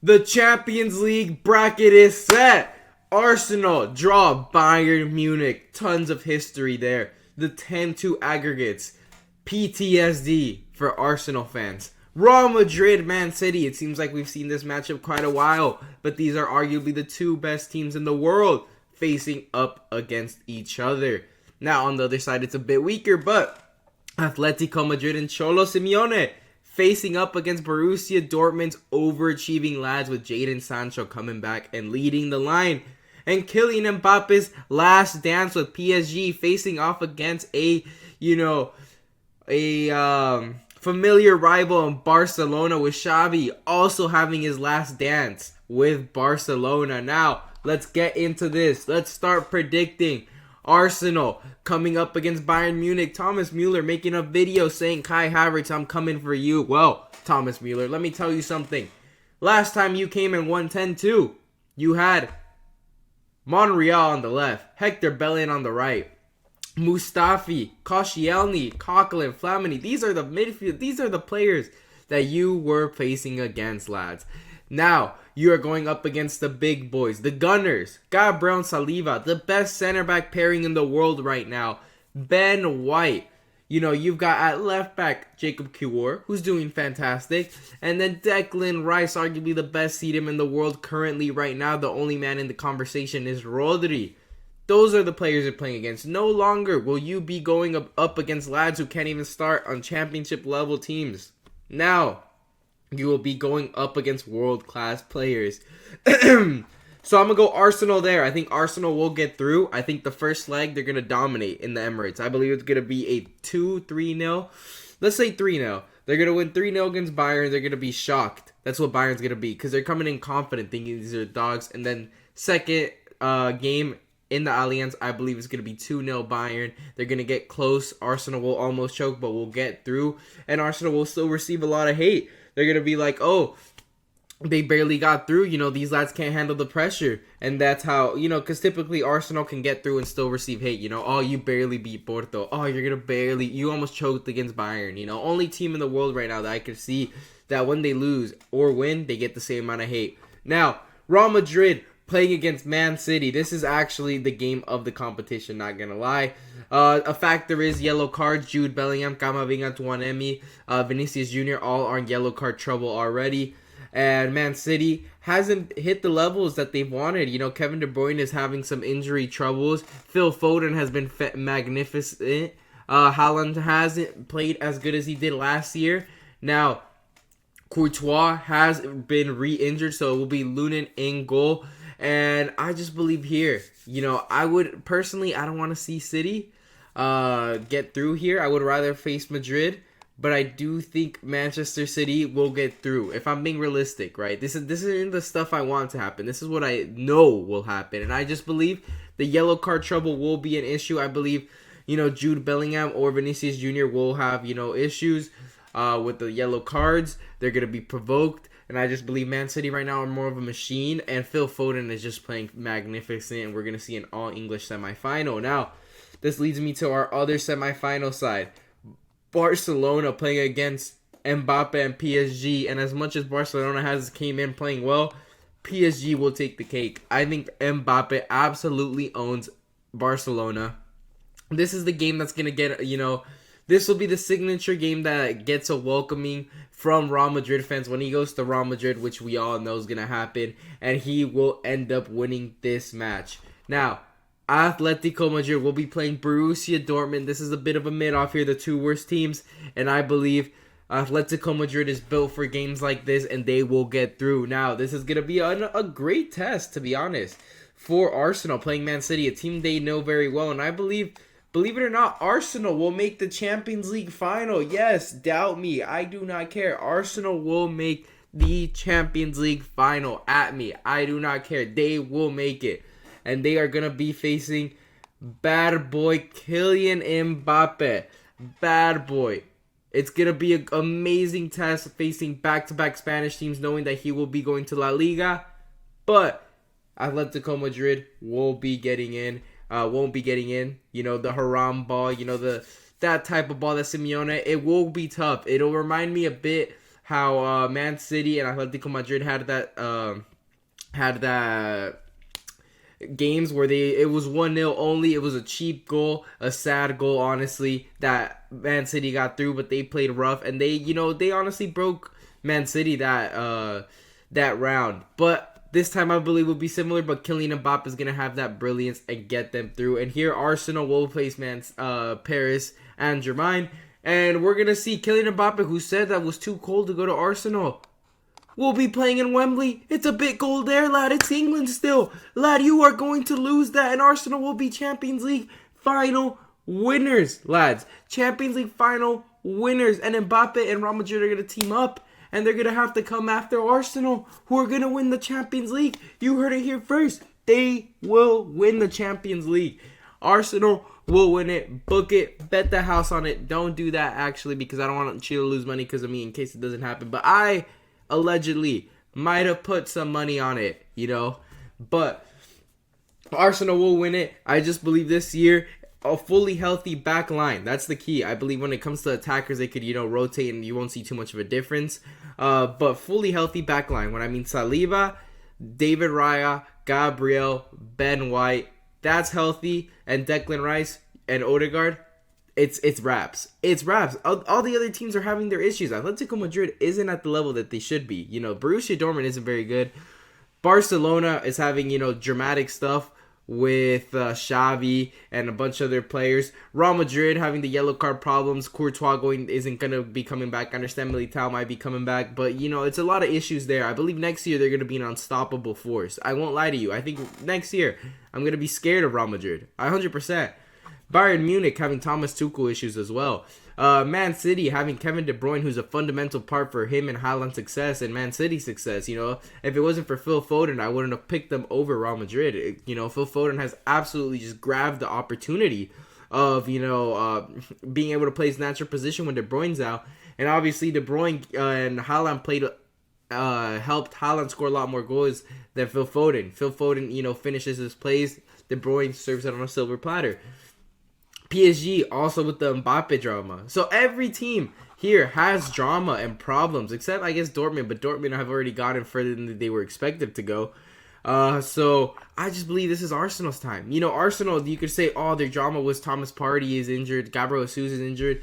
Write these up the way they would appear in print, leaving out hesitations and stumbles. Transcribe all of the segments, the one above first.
The Champions League bracket is set. Arsenal draw Bayern Munich. Tons of history there. The 10-2 aggregates. PTSD for Arsenal fans. Real Madrid, Man City. It seems like we've seen this matchup quite a while, but these are arguably the two best teams in the world facing up against each other. Now, on the other side, it's a bit weaker, but Atletico Madrid and Cholo Simeone facing up against Borussia Dortmund's overachieving lads with Jadon Sancho coming back and leading the line. And Kylian Mbappe's last dance with PSG facing off against a familiar rival in Barcelona with Xavi also having his last dance with Barcelona. Now, let's get into this. Let's start predicting. Arsenal coming up against Bayern Munich. Thomas Muller making a video saying, Kai Havertz, I'm coming for you. Well, Thomas Muller, let me tell you something. Last time you came and won 10-2, you had Monreal on the left, Hector Bellerin on the right, Mustafi, Koscielny, Coquelin, Flamini. These are the midfield. These are the players that you were facing against, lads. Now, you are going up against the big boys, the Gunners, Gabriel and Saliba, the best center back pairing in the world right now, Ben White. You've got at left back Jacob Kiwior, who's doing fantastic, and then Declan Rice, arguably the best CDM in the world currently right now. The only man in the conversation is Rodri. Those are the players you're playing against. No longer will you be going up against lads who can't even start on championship level teams. Now, you will be going up against world-class players. So I'm going to go Arsenal there. I think Arsenal will get through. I think the first leg, they're going to dominate in the Emirates. I believe it's going to be a 2-3-0. Let's say 3-0. They're going to win 3-0 against Bayern. They're going to be shocked. That's what Bayern's going to be because they're coming in confident thinking these are dogs. And then second game in the Allianz, I believe it's going to be 2-0 Bayern. They're going to get close. Arsenal will almost choke, but will get through. And Arsenal will still receive a lot of hate. They're going to be like, oh, they barely got through. These lads can't handle the pressure. And that's how, because typically Arsenal can get through and still receive hate. Oh, you barely beat Porto. Oh, you almost choked against Bayern. Only team in the world right now that I could see that when they lose or win, they get the same amount of hate. Now, Real Madrid playing against Man City. This is actually the game of the competition, not gonna lie. A factor is yellow cards. Jude Bellingham, Camavinga, Tuanemi, Vinicius Jr. all are in yellow card trouble already. And Man City hasn't hit the levels that they've wanted. Kevin De Bruyne is having some injury troubles. Phil Foden has been magnificent. Haaland hasn't played as good as he did last year. Now, Courtois has been re-injured, so it will be Lunin in goal. And I just believe here, I would personally, I don't want to see City get through here. I would rather face Madrid, but I do think Manchester City will get through. If I'm being realistic, right? This isn't the stuff I want to happen. This is what I know will happen, and I just believe the yellow card trouble will be an issue. I believe, Jude Bellingham or Vinicius Jr. will have, issues with the yellow cards. They're gonna be provoked. And I just believe Man City right now are more of a machine. And Phil Foden is just playing magnificent. And we're going to see an all-English semifinal. Now, this leads me to our other semifinal side. Barcelona playing against Mbappe and PSG. And as much as Barcelona came in playing well, PSG will take the cake. I think Mbappe absolutely owns Barcelona. This is the game that's going to get, this will be the signature game that gets a welcoming from Real Madrid fans when he goes to Real Madrid, which we all know is going to happen, and he will end up winning this match. Now, Atletico Madrid will be playing Borussia Dortmund. This is a bit of a mid-off here, the two worst teams, and I believe Atletico Madrid is built for games like this, and they will get through. Now, this is going to be a great test, to be honest, for Arsenal playing Man City, a team they know very well, and I believe it or not, Arsenal will make the Champions League final. Yes, doubt me. I do not care. Arsenal will make the Champions League final at me. I do not care. They will make it. And they are going to be facing bad boy Kylian Mbappe. Bad boy. It's going to be an amazing test facing back-to-back Spanish teams, knowing that he will be going to La Liga. But Atletico Madrid will be getting in. Won't be getting in. The haram ball, that type of ball that Simeone, it will be tough. It'll remind me a bit how Man City and Atletico Madrid had that games where it was 1-0 only. It was a cheap goal, a sad goal, honestly, that Man City got through, but they played rough and they honestly broke Man City that round. But this time I believe will be similar, but Kylian Mbappe is gonna have that brilliance and get them through. And here Arsenal will face Paris and Germain, and we're gonna see Kylian Mbappe, who said that was too cold to go to Arsenal, will be playing in Wembley. It's a bit cold there, lad. It's England still. Lad, you are going to lose that, and Arsenal will be Champions League final winners, lads. Champions League final winners. And Mbappe and Real Madrid are going to team up, and they're going to have to come after Arsenal, who are going to win the Champions League. You heard it here first. They will win the Champions League. Arsenal will win it. Book it. Bet the house on it. Don't do that, actually, because I don't want you to lose money because of me in case it doesn't happen. But I allegedly might have put some money on it, but Arsenal will win it. I just believe this year a fully healthy back line, that's the key. I believe when it comes to attackers, they could rotate and you won't see too much of a difference, but fully healthy back line, when I mean Saliba, David Raya, Gabriel, Ben White, that's healthy, and Declan Rice and Odegaard, it's wraps. It's wraps. All the other teams are having their issues. Atletico Madrid isn't at the level that they should be. Borussia Dortmund isn't very good. Barcelona is having, dramatic stuff with Xavi and a bunch of other players. Real Madrid having the yellow card problems. Courtois isn't going to be coming back. I understand Militao might be coming back, but, it's a lot of issues there. I believe next year they're going to be an unstoppable force. I won't lie to you. I think next year I'm going to be scared of Real Madrid. 100%. Bayern Munich having Thomas Tuchel issues as well. Man City having Kevin De Bruyne, who's a fundamental part for him and Haaland's success and Man City's success. If it wasn't for Phil Foden, I wouldn't have picked them over Real Madrid. Phil Foden has absolutely just grabbed the opportunity of, being able to play his natural position when De Bruyne's out. And obviously De Bruyne and Haaland helped Haaland score a lot more goals than Phil Foden. Phil Foden, finishes his plays. De Bruyne serves it on a silver platter. PSG also with the Mbappe drama. So every team here has drama and problems, except I guess Dortmund, but Dortmund have already gotten further than they were expected to go. So I just believe this is Arsenal's time. Arsenal, you could say, their drama was Thomas Partey is injured, Gabriel Jesus is injured,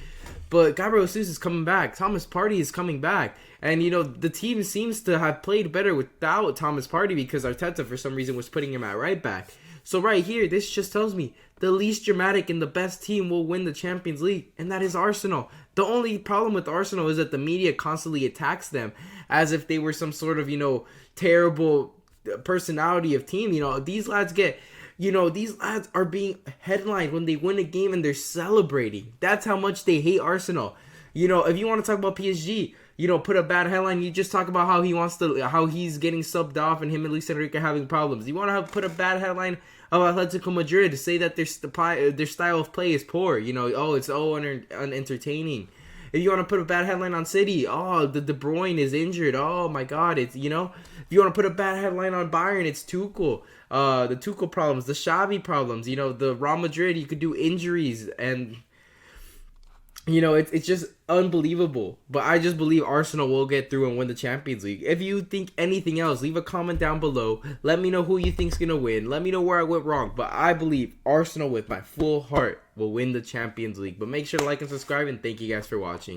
but Gabriel Jesus is coming back. Thomas Partey is coming back. And, the team seems to have played better without Thomas Partey because Arteta, for some reason, was putting him at right back. So right here, this just tells me the least dramatic and the best team will win the Champions League, and that is Arsenal. The only problem with Arsenal is that the media constantly attacks them as if they were some sort of, terrible personality of team. These lads are being headlined when they win a game and they're celebrating. That's how much they hate Arsenal. If you want to talk about PSG, put a bad headline, you just talk about how he's getting subbed off and him and Luis Enrique having problems. You want to put a bad headline of Atletico Madrid to say that their style of play is poor. It's unentertaining. If you want to put a bad headline on City, the De Bruyne is injured. Oh my God, it's If you want to put a bad headline on Bayern, it's Tuchel. The Tuchel problems, the Xavi problems. The Real Madrid, you could do injuries and. It's just unbelievable. But I just believe Arsenal will get through and win the Champions League. If you think anything else, leave a comment down below. Let me know who you think's going to win. Let me know where I went wrong. But I believe Arsenal, with my full heart, will win the Champions League. But make sure to like and subscribe, and thank you guys for watching.